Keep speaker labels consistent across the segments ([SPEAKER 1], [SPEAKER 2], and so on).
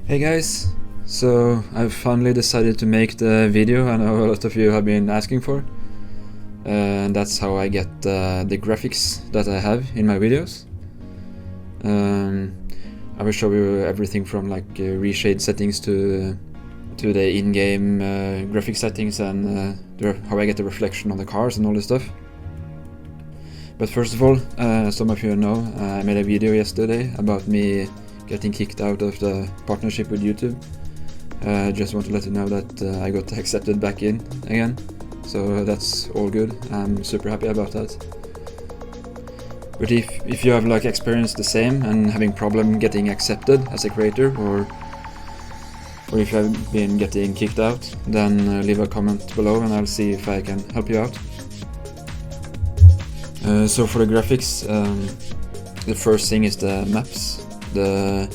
[SPEAKER 1] Hey guys, so I've finally decided to make the video I know a lot of you have been asking for, and that's how I get the graphics that I have in my videos. I will show you everything from like reshade settings to the in-game graphic settings and how I get the reflection on the cars and all this stuff. But first of all, some of you know, I made a video yesterday about me getting kicked out of the partnership with YouTube. Just want to let you know that I got accepted back in again, so that's all good. I'm super happy about that. But if you have like experienced the same and having problem getting accepted as a creator, or if you have been getting kicked out, then leave a comment below and I'll see if I can help you out. So for the graphics, the first thing is the maps. The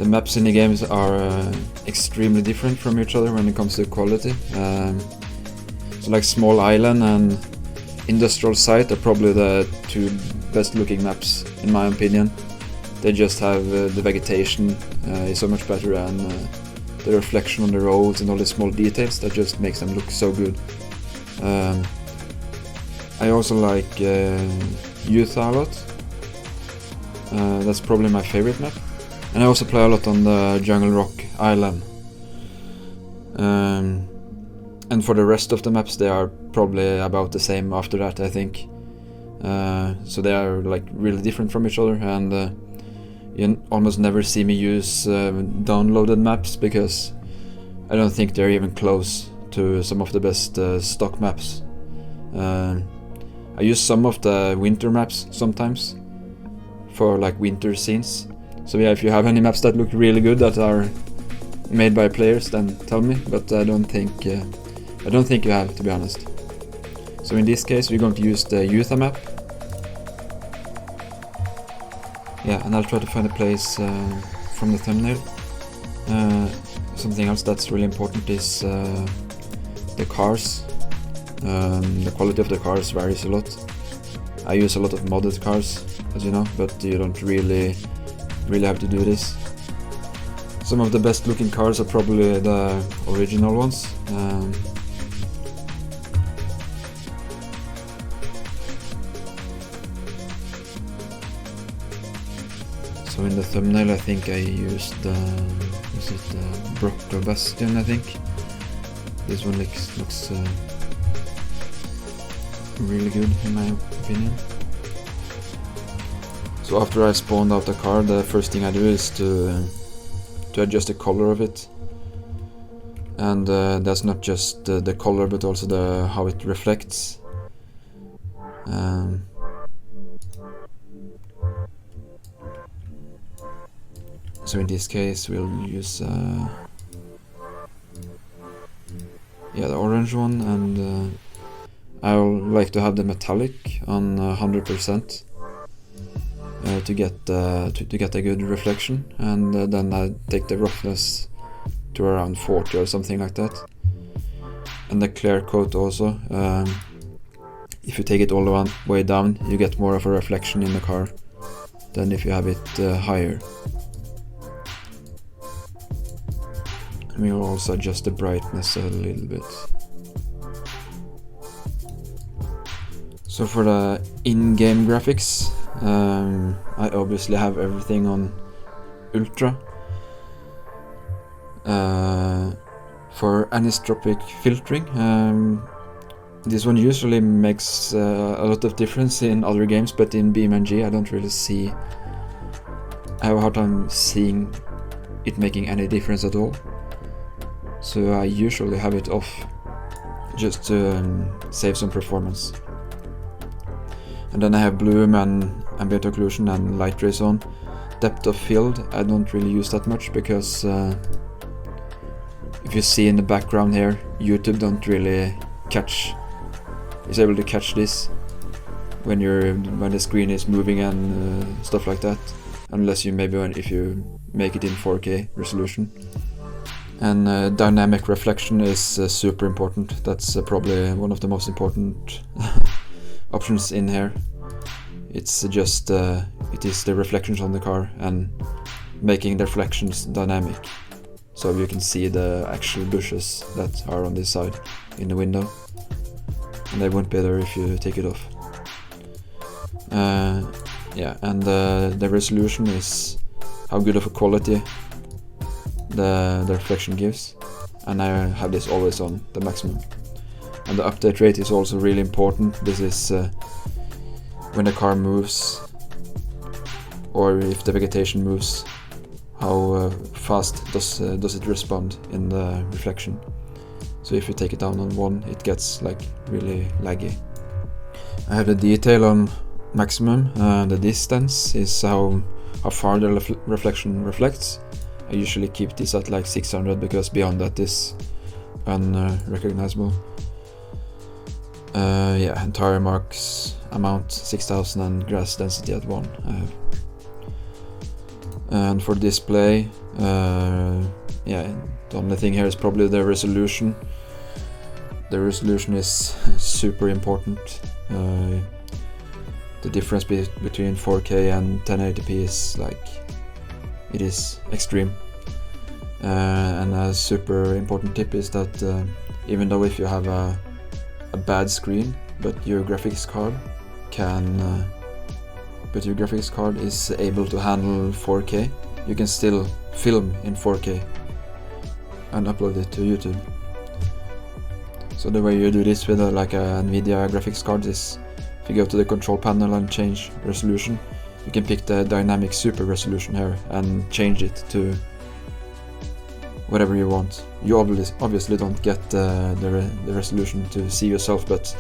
[SPEAKER 1] maps in the games are extremely different from each other when it comes to quality. So like Small Island and Industrial Site are probably the two best looking maps in my opinion. They just have the vegetation is so much better, and the reflection on the roads and all the small details that just makes them look so good. I also like Utah a lot. That's probably my favorite map. And I also play a lot on the Jungle Rock Island. And for the rest of the maps, they are probably about the same after that, I think. So they are like really different from each other, and you almost never see me use downloaded maps because I don't think they're even close to some of the best stock maps. I use some of the winter maps sometimes for like winter scenes. So yeah, if you have any maps that look really good that are made by players, then tell me. But I don't think you have, to be honest. So in this case, we're going to use the Utah map. Yeah, and I'll try to find a place from the thumbnail. Something else that's really important is the cars. The quality of the cars varies a lot. I use a lot of modded cars, as you know, but you don't really have to do this. Some of the best looking cars are probably the original ones. So in the thumbnail I think I used the Brock Bastion, I think. This one looks really good in my opinion. So after I spawned out the car, the first thing I do is to adjust the color of it, and that's not just the color but also how it reflects. So in this case we'll use the orange one, and I like to have the metallic on 100%. To get a good reflection, and then I take the roughness to around 40 or something like that. And the clear coat also, if you take it all the way down, you get more of a reflection in the car than if you have it higher. And we'll also adjust the brightness a little bit. So for the in-game graphics, I obviously have everything on Ultra. For anisotropic filtering, this one usually makes a lot of difference in other games, but in BeamNG I don't really see. I have a hard time seeing it making any difference at all. So I usually have it off just to save some performance. And then I have bloom and ambient occlusion and light ray zone. Depth of field I don't really use that much because if you see in the background here, YouTube don't really is able to catch this when the screen is moving and stuff like that, unless you if you make it in 4K resolution. And dynamic reflection is super important. That's probably one of the most important options in here. It's just it is the reflections on the car, and making the reflections dynamic. So you can see the actual bushes that are on this side in the window. And they won't be there if you take it off. Yeah, and the resolution is how good of a quality the reflection gives. And I have this always on the maximum. And the update rate is also really important. This is when the car moves, or if the vegetation moves, how fast does it respond in the reflection. So if you take it down on 1, it gets like really laggy. I have the detail on maximum. The distance is how far the reflection reflects. I usually keep this at like 600 because beyond that is unrecognizable. Yeah, and tire marks amount 6000 and grass density at 1 I have. And for display, yeah, the only thing here is probably the resolution. The resolution is super important. The difference between 4K and 1080p is like, it is extreme. And a super important tip is that even though if you have a bad screen, but your graphics card is able to handle 4K, you can still film in 4K and upload it to YouTube. So the way you do this with like a Nvidia graphics card is, if you go to the control panel and change resolution, you can pick the dynamic super resolution here and change it to whatever you want. You obviously don't get the resolution to see yourself, but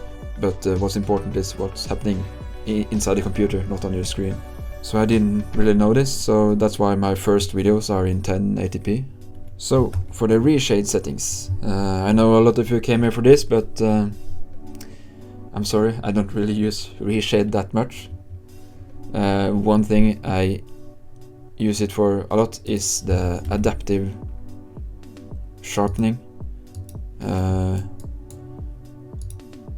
[SPEAKER 1] what's important is what's happening inside the computer, not on your screen. So I didn't really notice, so that's why my first videos are in 1080p. So for the reshade settings, I know a lot of you came here for this, but I'm sorry, I don't really use reshade that much. One thing I use it for a lot is the adaptive sharpening.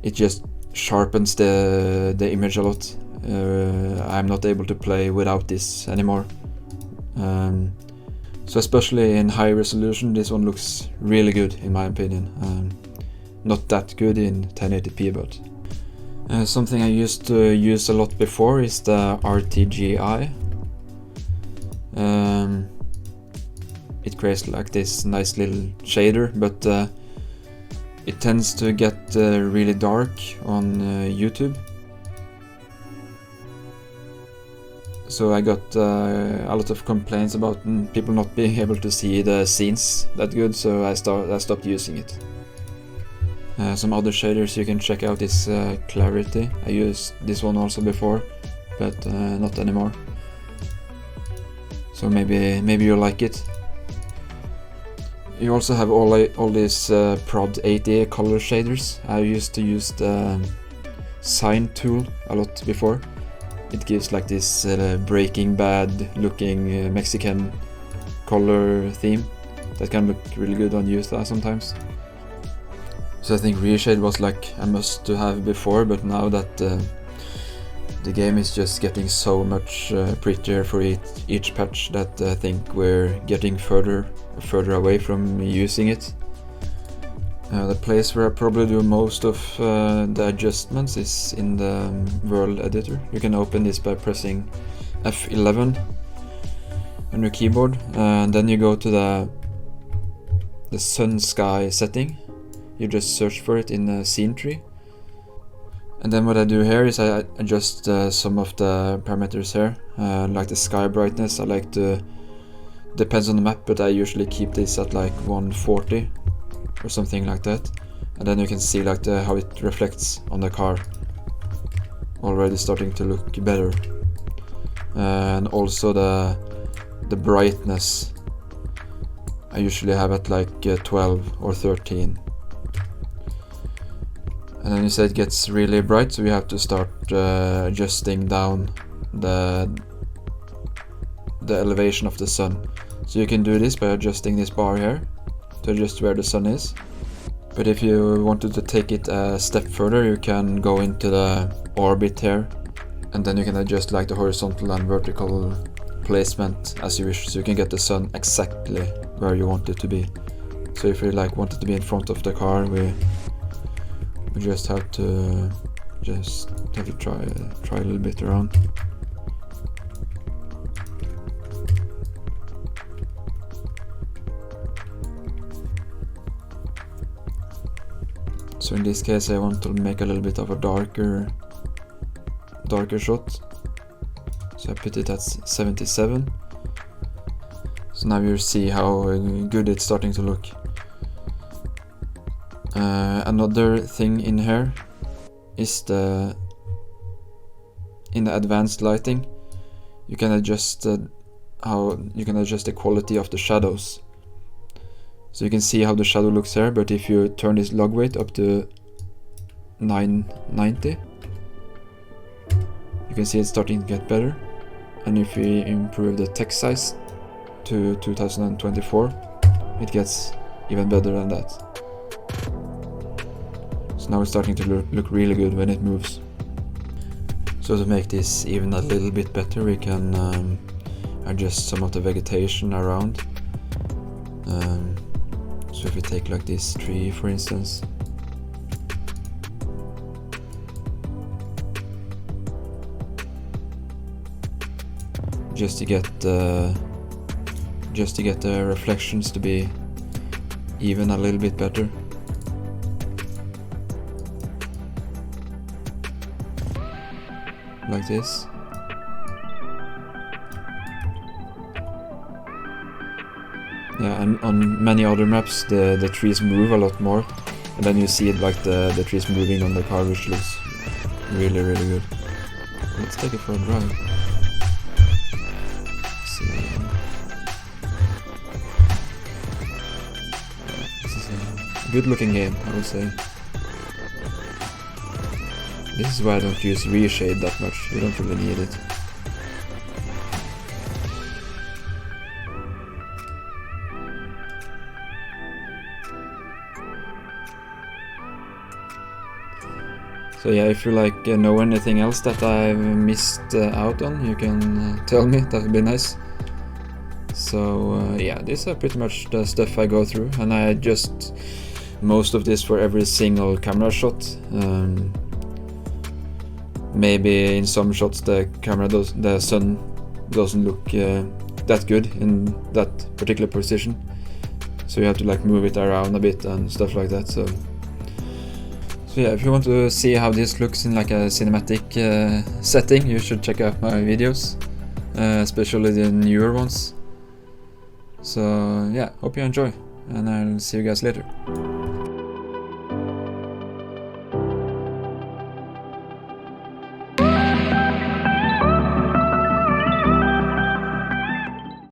[SPEAKER 1] It just sharpens the image a lot. I'm not able to play without this anymore. So especially in high resolution, this one looks really good in my opinion. Not that good in 1080p, but something I used to use a lot before is the RTGI. It creates like this nice little shader, but it tends to get really dark on YouTube. So I got a lot of complaints about people not being able to see the scenes that good, so I stopped using it. Some other shaders you can check out is Clarity. I used this one also before, but not anymore. So maybe you like it. You also have all these Prod 80 color shaders. I used to use the Sign tool a lot before. It gives like this Breaking Bad looking Mexican color theme that can look really good on youth sometimes. So I think reshade was like a must to have before, but now that the game is just getting so much prettier for each patch that I think we're getting further away from using it. The place where I probably do most of the adjustments is in the world editor. You can open this by pressing F11 on your keyboard, and then you go to the sun sky setting. You just search for it in the scene tree. And then what I do here is I adjust some of the parameters here, like the sky brightness. I like to, depends on the map, but I usually keep this at like 140 or something like that. And then you can see like how it reflects on the car, already starting to look better. And also the brightness I usually have at like 12 or 13. And then you say it gets really bright, so you have to start adjusting down the elevation of the sun. So you can do this by adjusting this bar here to adjust where the sun is. But if you wanted to take it a step further, you can go into the orbit here, and then you can adjust like the horizontal and vertical placement as you wish, so you can get the sun exactly where you want it to be. So if you like want it to be in front of the car, we just have to try a little bit around. So in this case I want to make a little bit of a darker shot. So I put it at 77. So now you see how good it's starting to look. Another thing in here is in the advanced lighting, you can adjust the quality of the shadows. So you can see how the shadow looks here, but if you turn this log weight up to 990, you can see it's starting to get better. And if we improve the text size to 2024, it gets even better than that. So now it's starting to look really good when it moves. So to make this even a little bit better, we can adjust some of the vegetation around. So if we take like this tree for instance, just to get the reflections to be even a little bit better. Like this. Yeah, and on many other maps the trees move a lot more, and then you see it like the trees moving on the car, which looks really, really good. Let's take it for a drive. Let's see. This is a good looking game, I would say. This is why I don't use reshade that much, you don't really need it. So yeah, if you like know anything else that I've missed out on, you can tell me, that would be nice. So yeah, these are pretty much the stuff I go through, and I adjust most of this for every single camera shot. Maybe in some shots the sun doesn't look that good in that particular position, so you have to like move it around a bit and stuff like that. So yeah, if you want to see how this looks in like a cinematic setting, you should check out my videos, especially the newer ones. So yeah, hope you enjoy, and I'll see you guys later.